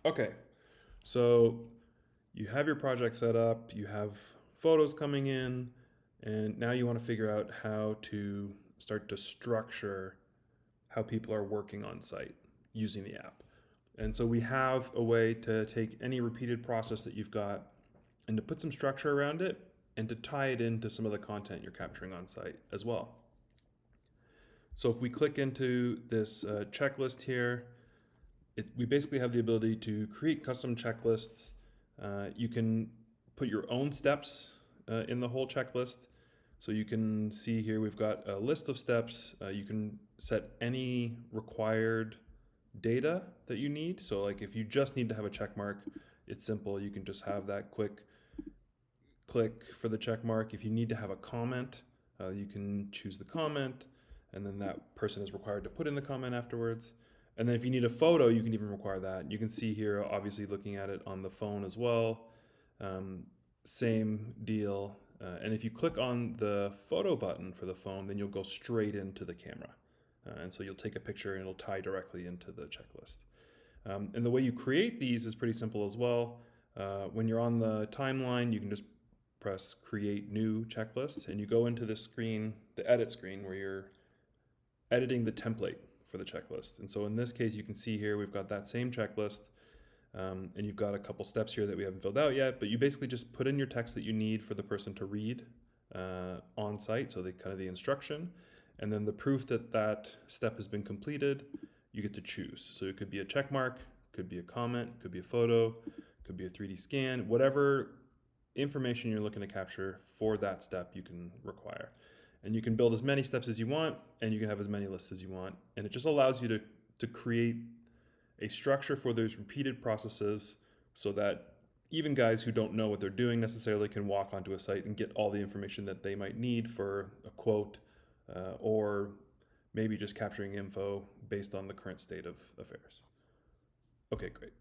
Okay, so you have your project set up, you have photos coming in, and now you want to figure out how to start to structure how people are working on site using the app. And so we have a way to take any repeated process that you've got and to put some structure around it and to tie it into some of the content you're capturing on site as well. So if we click into this checklist here, we basically have the ability to create custom checklists. You can put your own steps in the whole checklist. So you can see here we've got a list of steps. You can set any required data that you need. So like if you just need to have a check mark, it's simple. You can just have that quick click for the check mark. If you need to have a comment, you can choose the comment, and then that person is required to put in the comment afterwards. And then if you need a photo, you can even require that. You can see here, obviously looking at it on the phone as well, same deal. And if you click on the photo button for the phone, then you'll go straight into the camera. And so you'll take a picture and it'll tie directly into the checklist. And the way you create these is pretty simple as well. When you're on the timeline, you can just press create new checklist and you go into this screen, the edit screen, where you're editing the template for the checklist. And so in this case, you can see here, we've got that same checklist, and you've got a couple steps here that we haven't filled out yet, but you basically just put in your text that you need for the person to read on site. So the instruction, and then the proof that that step has been completed, you get to choose. So it could be a check mark, could be a comment, could be a photo, could be a 3D scan, whatever information you're looking to capture for that step you can require. And you can build as many steps as you want, and you can have as many lists as you want. And it just allows you to create a structure for those repeated processes so that even guys who don't know what they're doing necessarily can walk onto a site and get all the information that they might need for a quote, or maybe just capturing info based on the current state of affairs. Okay, great.